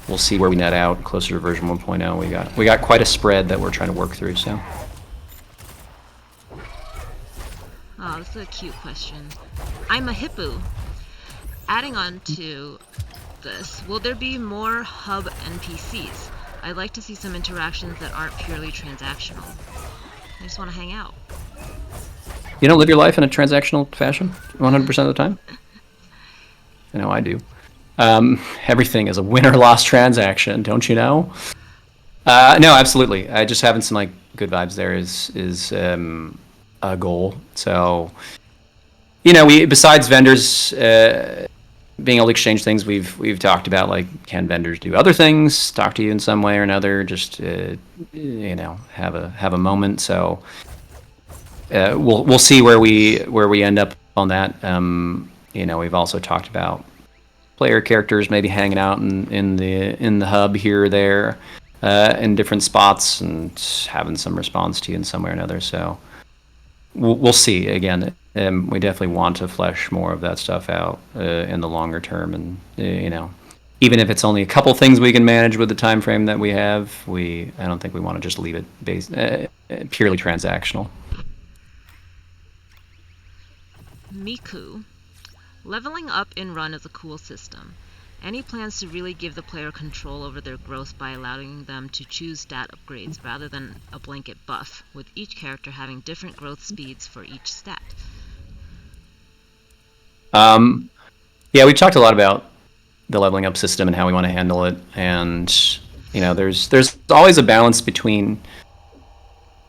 we'll see where we net out closer to version 1.0. We got quite a spread that we're trying to work through. So. Oh, this is a cute question. I'm a hippo. Adding on to this, will there be more hub NPCs? I'd like to see some interactions that aren't purely transactional. I just want to hang out. You don't live your life in a transactional fashion 100% of the time? I know I do. Everything is a win or loss transaction, don't you know? No, absolutely. I just having some like good vibes there is a goal. So, we, besides vendors being able to exchange things, we've talked about, like, can vendors do other things, talk to you in some way or another, just have a moment. So we'll see where we end up on that. We've also talked about player characters maybe hanging out in the hub here or there in different spots and having some response to you in some way or another. So we'll see. Again, we definitely want to flesh more of that stuff out in the longer term, and even if it's only a couple things we can manage with the time frame that we have, I don't think we want to just leave it based purely transactional. Miku. Leveling up in Run is a cool system. Any plans to really give the player control over their growth by allowing them to choose stat upgrades rather than a blanket buff, with each character having different growth speeds for each stat? Yeah, we talked a lot about the leveling up system and how we want to handle it, and there's always a balance between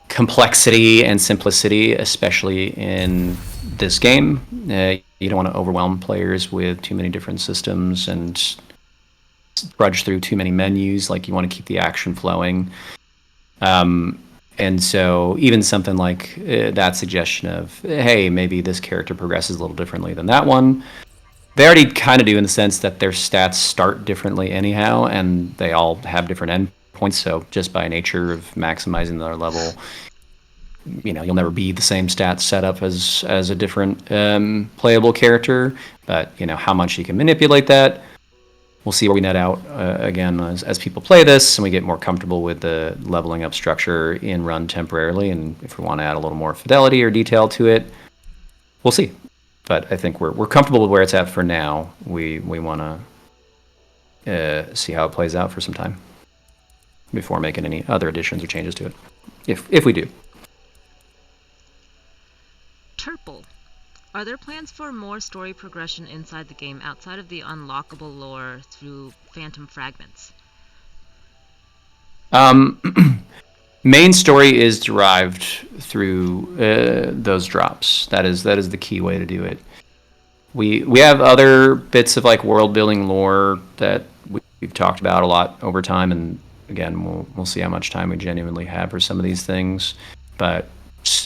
complexity and simplicity, especially in this game. You don't want to overwhelm players with too many different systems and trudge through too many menus. Like, you want to keep the action flowing. And so even something like that suggestion of, hey, maybe this character progresses a little differently than that one, they already kind of do, in the sense that their stats start differently anyhow, and they all have different endpoints. So just by nature of maximizing their level, you'll never be the same stat setup as a different playable character. But how much you can manipulate that, we'll see where we net out again as people play this and we get more comfortable with the leveling up structure in Run temporarily. And if we want to add a little more fidelity or detail to it, we'll see. But I think we're comfortable with where it's at for now. We want to see how it plays out for some time before making any other additions or changes to it, if we do. Turple. Are there plans for more story progression inside the game outside of the unlockable lore through phantom fragments? Main story is derived through those drops. That is the key way to do it. We have other bits of like world building lore that we've talked about a lot over time, and again, we'll see how much time we genuinely have for some of these things. But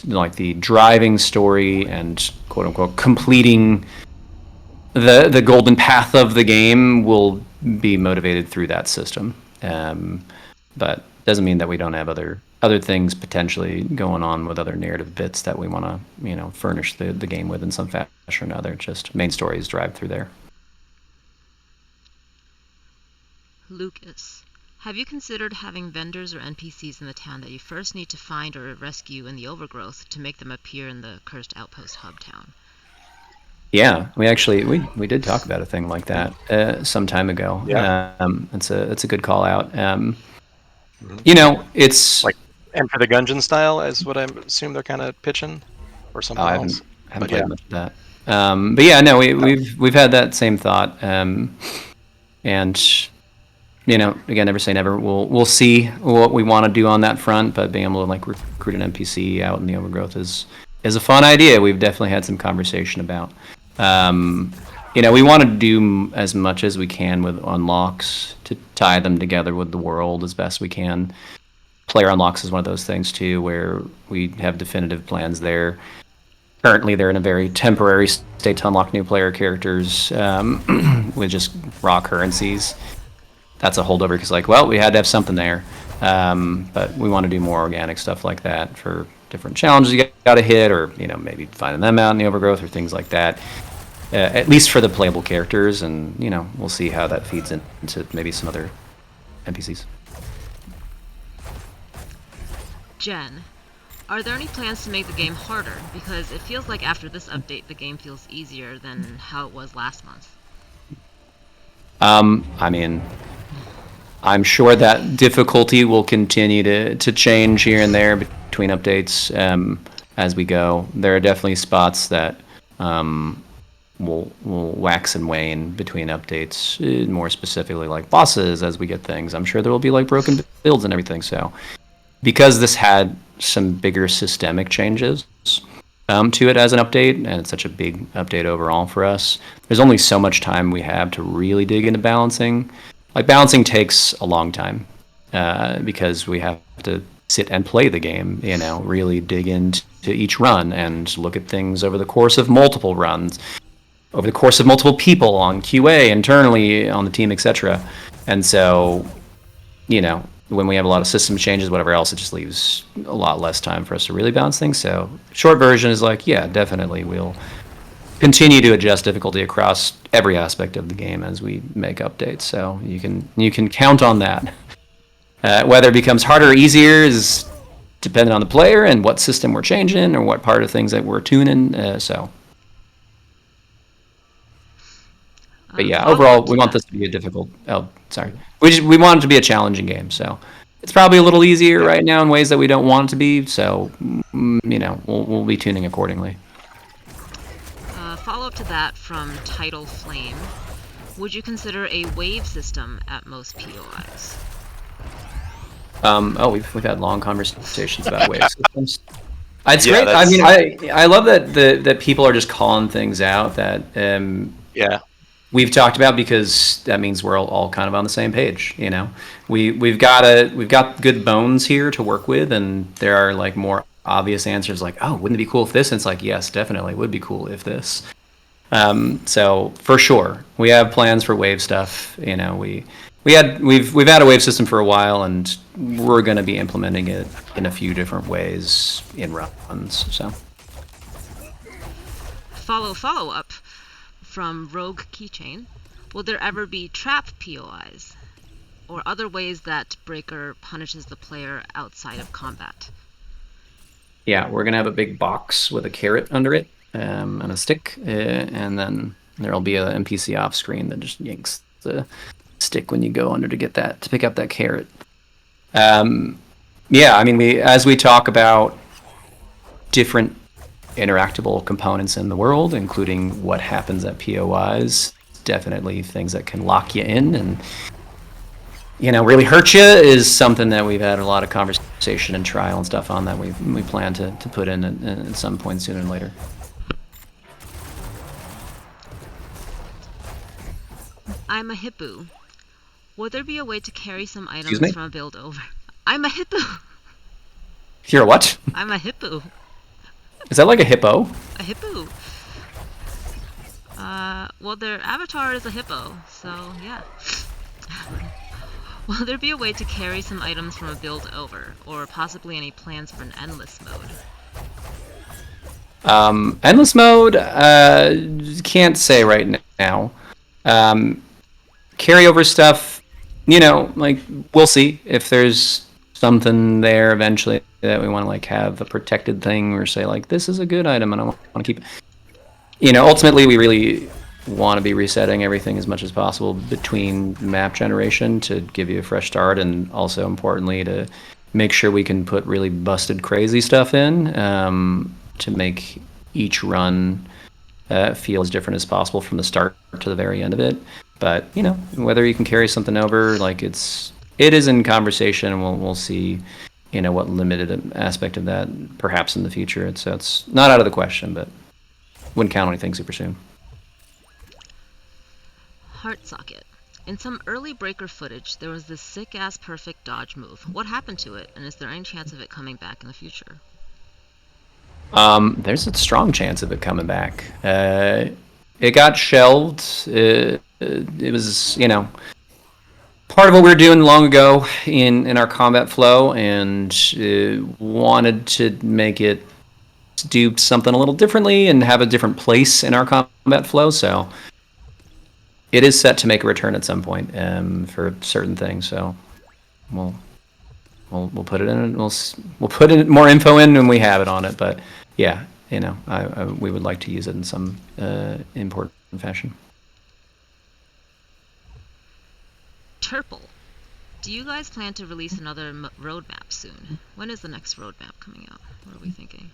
like the driving story and quote unquote completing the golden path of the game will be motivated through that system. But doesn't mean that we don't have other things potentially going on with other narrative bits that we want to furnish the game with in some fashion or another. Just main story is derived through there. Lucas. Have you considered having vendors or NPCs in the town that you first need to find or rescue in the overgrowth to make them appear in the Cursed Outpost hub town? Yeah, we did talk about a thing like that some time ago. Yeah. It's a good call out. It's like Enter the Gungeon style is what I assume they're kind of pitching, or something else. I haven't played much of that. But yeah, no, we've had that same thought. And again, never say never. We'll see what we want to do on that front, but being able to like recruit an NPC out in the overgrowth is a fun idea. We've definitely had some conversation about. We want to do as much as we can with unlocks to tie them together with the world as best we can. Player unlocks is one of those things too, where we have definitive plans there. Currently, they're in a very temporary state to unlock new player characters with just raw currencies. That's a holdover because, we had to have something there. But we want to do more organic stuff like that for different challenges you got to hit, or maybe finding them out in the overgrowth or things like that. At least for the playable characters, and we'll see how that feeds into maybe some other NPCs. Jen. Are there any plans to make the game harder? Because it feels like after this update, the game feels easier than how it was last month. I'm sure that difficulty will continue to change here and there between updates as we go. There are definitely spots that will wax and wane between updates, more specifically like bosses as we get things. I'm sure there will be like broken builds and everything. So because this had some bigger systemic changes to it as an update, and it's such a big update overall for us, there's only so much time we have to really dig into balancing. Like, balancing takes a long time because we have to sit and play the game, really dig into each run and look at things over the course of multiple runs, over the course of multiple people on QA, internally on the team, etc. And so, when we have a lot of system changes, whatever else, it just leaves a lot less time for us to really balance things. So short version is definitely we'll continue to adjust difficulty across every aspect of the game as we make updates. So you can count on that. Whether it becomes harder or easier is dependent on the player and what system we're changing or what part of things that we're tuning. But yeah, overall, we want this to be a difficult. Oh, sorry. We want it to be a challenging game. So it's probably a little easier right now in ways that we don't want it to be. So we'll be tuning accordingly. Follow up to that from Tidal Flame. Would you consider a wave system at most POIs? We've had long conversations about wave systems. It's Yeah, great. I mean, I love that people are just calling things out that we've talked about, because that means we're all kind of on the same page. We've got good bones here to work with, and there are like more obvious answers like, oh, wouldn't it be cool if this? And it's like, yes, definitely would be cool if this. So for sure, we have plans for wave stuff. We've had a wave system for a while, and we're going to be implementing it in a few different ways in runs. So Follow up from Rogue Keychain. Will there ever be trap POIs or other ways that Breaker punishes the player outside of combat? Yeah, we're going to have a big box with a carrot under it and a stick, and then there'll be an NPC off screen that just yanks the stick when you go under to pick up that carrot. Yeah, I mean, as we talk about different interactable components in the world, including what happens at POIs, definitely things that can lock you in and really hurt you is something that we've had a lot of conversation and trial and stuff on that we plan to put in at some point sooner than later. I'm a hippo. Would there be a way to carry some items Excuse me? from a build over? I'm a hippo. You're a what? I'm a hippo. Is that like a hippo? A hippo. Well, their avatar is a hippo, so yeah. Will there be a way to carry some items from a build over, or possibly any plans for an endless mode? Endless mode, can't say right now. Carryover stuff, we'll see if there's something there eventually that we want to have a protected thing, or say this is a good item and I want to keep it. Ultimately we really want to be resetting everything as much as possible between map generation to give you a fresh start, and also importantly to make sure we can put really busted crazy stuff in to make each run feel as different as possible from the start to the very end of it. But whether you can carry something over, it is in conversation, and we'll see what limited aspect of that perhaps in the future. It's not out of the question, but wouldn't count on anything super soon. Heart Socket. In some early Breaker footage, there was this sick-ass perfect dodge move. What happened to it, and is there any chance of it coming back in the future? There's a strong chance of it coming back. It got shelved. It was, part of what we were doing long ago in our combat flow, and wanted to make it do something a little differently and have a different place in our combat flow. So it is set to make a return at some point for certain things. So we'll put it in. We'll put in more info in when we have it on it. But yeah, we would like to use it in some important fashion. Turple. Do you guys plan to release another roadmap soon? When is the next roadmap coming out? What are we thinking?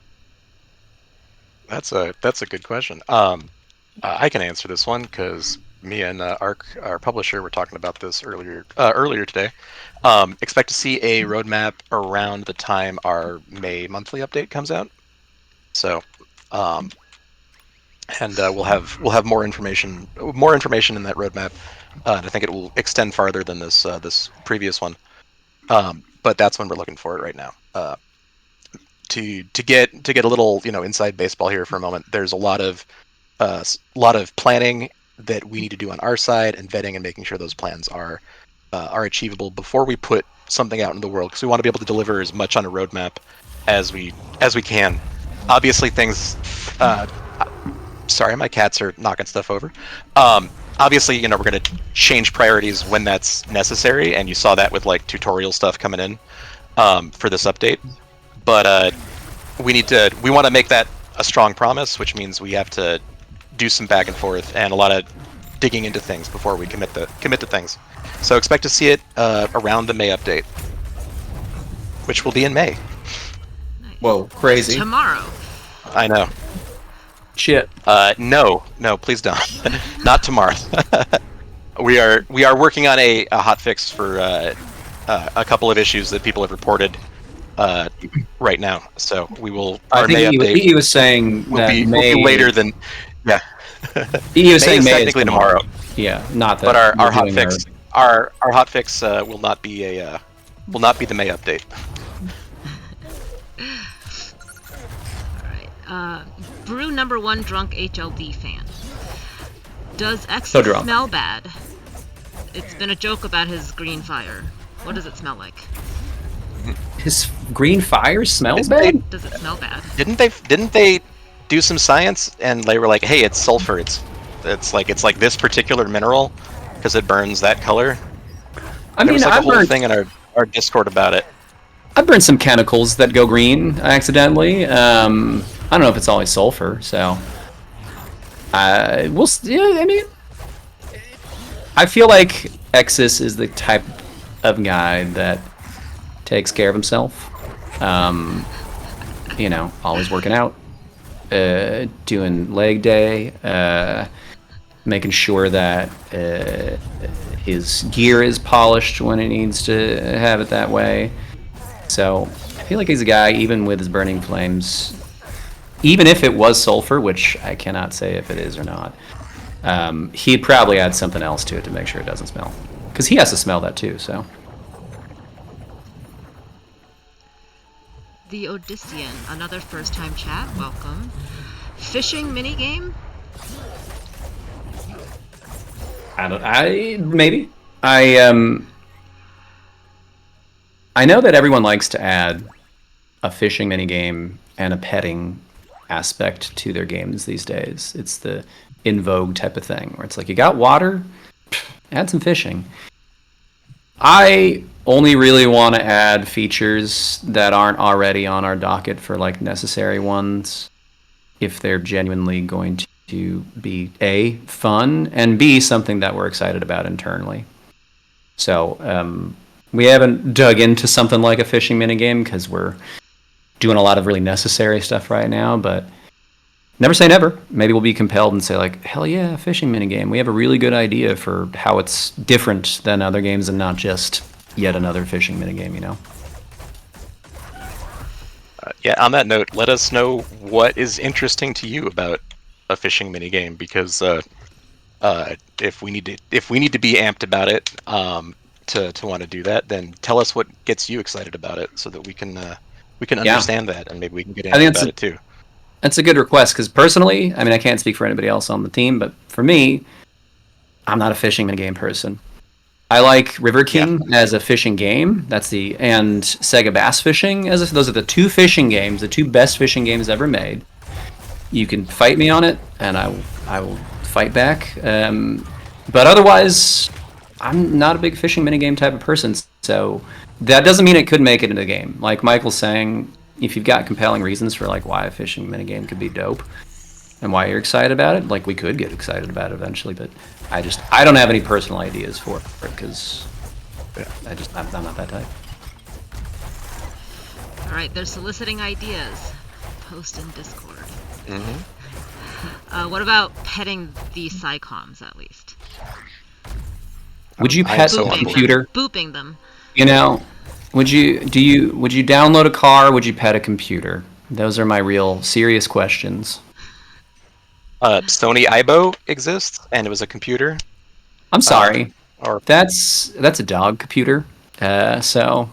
That's a good question. I can answer this one because me and Arc, our publisher, were talking about this earlier today. Expect to see a roadmap around the time our May monthly update comes out. So, and we'll have more information in that roadmap. And I think it will extend farther than this previous one. But that's when we're looking for it right now. To get a little inside baseball here for a moment. There's a lot of planning that we need to do on our side, and vetting and making sure those plans are achievable before we put something out in the world, because we want to be able to deliver as much on a roadmap as we can. Obviously, things Sorry, my cats are knocking stuff over. Obviously, we're going to change priorities when that's necessary, and you saw that with like tutorial stuff coming in for this update. But we want to make that a strong promise, which means we have to do some back and forth and a lot of digging into things before we commit to things. So expect to see it around the May update, which will be in May. Nice. Whoa, crazy. Tomorrow. I know. Shit. No, please don't. Not tomorrow. we are working on a hotfix for a couple of issues that people have reported right now. So we will. I think he was saying that May will be later than. Yeah. He was saying is May technically is tomorrow. Yeah, not that. But our hotfix, our hotfix will not be the May update. Alright. Brew number 1 drunk HLD fan. Does X So drunk. smell bad? It's been a joke about his green fire. What does it smell like? His green fire smells Didn't bad? Does it smell bad? Didn't they do some science and they were like, hey, it's sulfur. It's like this particular mineral because it burns that color. I There mean, was like I a whole burned, thing in our Discord about it. I burned some chemicals that go green accidentally. I don't know if it's always sulfur, so I mean, I feel like Exis is the type of guy that takes care of himself. Always working out, doing leg day, making sure that his gear is polished when it needs to have it that way. So I feel like he's a guy, even with his burning flames, even if it was sulfur, which I cannot say if it is or not, he'd probably add something else to it to make sure it doesn't smell. Because he has to smell that too, so. The Odyssean, another first-time chat. Welcome. Fishing minigame? I know that everyone likes to add a fishing minigame and a petting aspect to their games these days. It's the in vogue type of thing where it's like, you got water, add some fishing. I only really want to add features that aren't already on our docket for like necessary ones if they're genuinely going to be A, fun, and B, something that we're excited about internally. So we haven't dug into something like a fishing minigame because we're doing a lot of really necessary stuff right now, but never say never. Maybe we'll be compelled and say like, hell yeah, fishing minigame. We have a really good idea for how it's different than other games and not just yet another fishing minigame, you know? Yeah, on that note, let us know what is interesting to you about a fishing minigame, because if we need to be amped about it to want to do that, then tell us what gets you excited about it so that we can understand that, and maybe we can get amped about it too. That's a good request, because personally, I mean, I can't speak for anybody else on the team, but for me, I'm not a fishing minigame person. I like River King as a fishing game. And Sega Bass Fishing those are the two fishing games, the two best fishing games ever made. You can fight me on it, and I will fight back. But otherwise, I'm not a big fishing minigame type of person, so that doesn't mean it could make it into the game. Like Michael's saying, if you've got compelling reasons for like why a fishing minigame could be dope and why you're excited about it, like we could get excited about it eventually, but I don't have any personal ideas for it because I'm not that type. All right, they're soliciting ideas. Post in Discord. Mm-hmm. What about petting the Psycoms at least? Would you pet a computer? Booping them. You know, would you download a car? Or would you pet a computer? Those are my real serious questions. Sony Aibo exists, and it was a computer. I'm sorry. Or That's a dog computer. So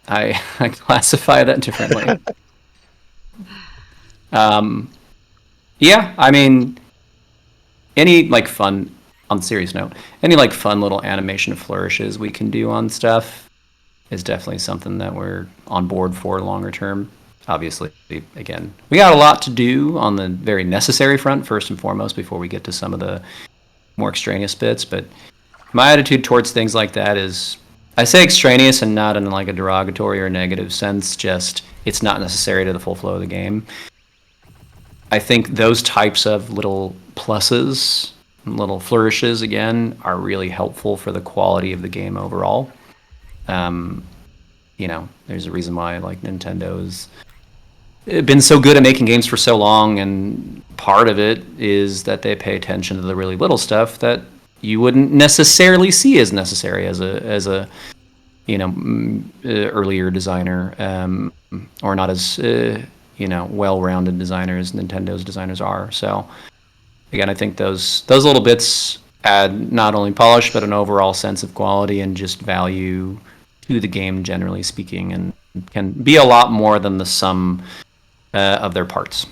I classify that differently. Yeah, I mean, any like fun, on a serious note, any like fun little animation flourishes we can do on stuff is definitely something that we're on board for longer term. obviously, again, we got a lot to do on the very necessary front, first and foremost, before we get to some of the more extraneous bits. But my attitude towards things like that is, I say extraneous and not in like a derogatory or negative sense, just it's not necessary to the full flow of the game. I think those types of little pluses, little flourishes, again, are really helpful for the quality of the game overall. There's a reason why like Nintendo's been so good at making games for so long, and part of it is that they pay attention to the really little stuff that you wouldn't necessarily see as necessary as a earlier designer, or not as well-rounded designer as Nintendo's designers are. So again, I think those little bits add not only polish but an overall sense of quality and just value to the game, generally speaking, and can be a lot more than the sum of their parts.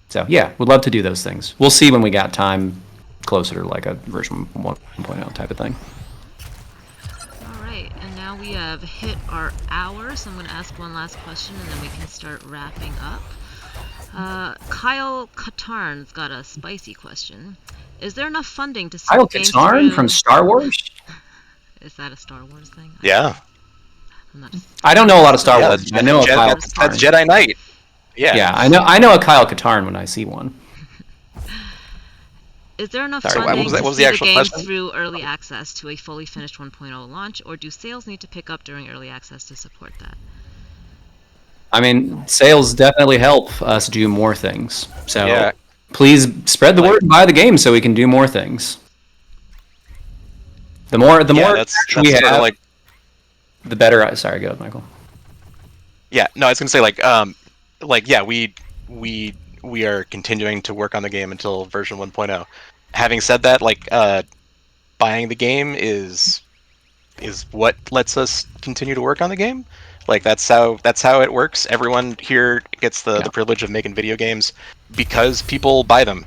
So yeah, would love to do those things. We'll see when we got time closer to like a version 1.0 type of thing. All right, and now we have hit our hour, so I'm going to ask one last question and then we can start wrapping up. Kyle Katarn's got a spicy question. Is there enough funding to see Kyle games Katarn through... from Star Wars? Is that a Star Wars thing? Yeah. I don't know a lot of Star Wars. I know a Kyle that's Katarn. Jedi Knight. Yeah. Yeah, I know a Kyle Katarn when I see one. Is there enough Sorry, funding what was to the see the actual game question? through early access to a fully finished 1.0 launch, or do sales need to pick up during early access to support that? I mean, sales definitely help us do more things. So Yeah. please spread the word and buy the game so we can do more things. The more that's we sort of have, like, the better. Sorry, go ahead, Michael. yeah, no, I was gonna say yeah, we are continuing to work on the game until version 1.0. Having said that, buying the game is what lets us continue to work on the game. Like that's how it works. Everyone here gets the privilege of making video games because people buy them.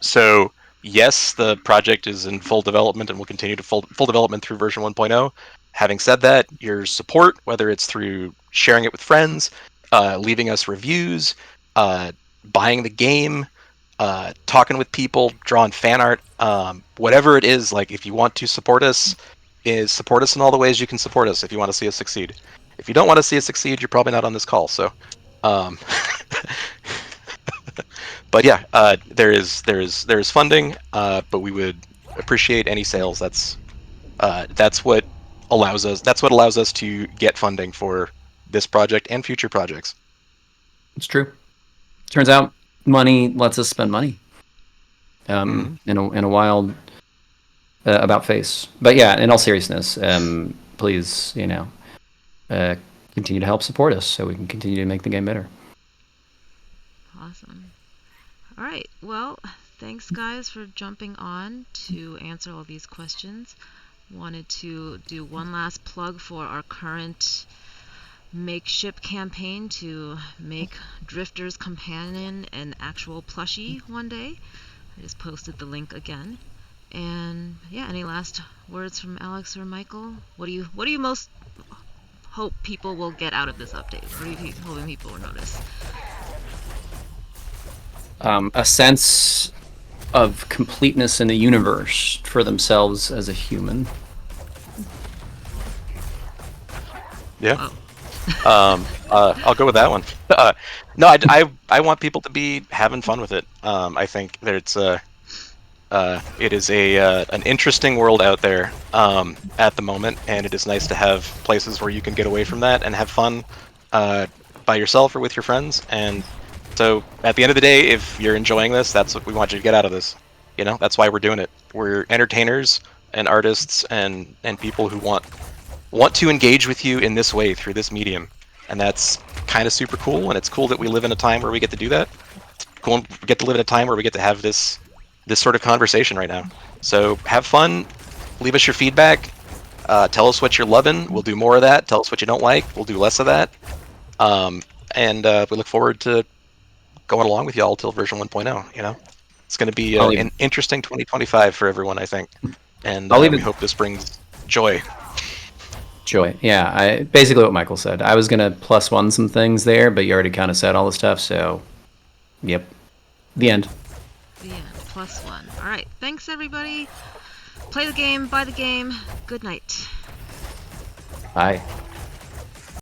So yes, the project is in full development and will continue to full development through version 1.0. Having said that, your support, whether it's through sharing it with friends, leaving us reviews, buying the game, talking with people, drawing fan art, whatever it is, like if you want to support us, is support us in all the ways you can support us if you want to see us succeed. If you don't want to see us succeed, you're probably not on this call. So, but yeah, there is funding, but we would appreciate any sales. That's what allows us to get funding for this project and future projects. It's true. Turns out money lets us spend money. In a wild about face. But yeah, in all seriousness, please, continue to help support us so we can continue to make the game better. Awesome. All right. Well, thanks guys for jumping on to answer all these questions. Wanted to do one last plug for our current makeshift campaign to make Drifter's Companion an actual plushie one day. I just posted the link again. And yeah, any last words from Alex or Michael? What do you most hope people will get out of this update? What are you hoping people will notice? A sense of completeness in the universe for themselves as a human. Yeah. I'll go with that one. No, I want people to be having fun with it. I think that it is an interesting world out there at the moment, and it is nice to have places where you can get away from that and have fun by yourself or with your friends. And so, at the end of the day, if you're enjoying this, that's what we want you to get out of this. That's why we're doing it. We're entertainers and artists and people who want to engage with you in this way through this medium, and that's kind of super cool. And it's cool that we live in a time where we get to do that. It's cool we get to live in a time where we get to have this sort of conversation right now. So have fun, leave us your feedback, tell us what you're loving, we'll do more of that. Tell us what you don't like, we'll do less of that. And we look forward to going along with y'all till version 1.0. It's going to be an interesting 2025 for everyone, I think, and we hope this brings joy. Joy. Yeah, basically what Michael said. I was gonna +1 some things there, but you already kind of said all the stuff. So, yep. The end. The end. +1. All right. Thanks, everybody. Play the game. Buy the game. Good night. Bye.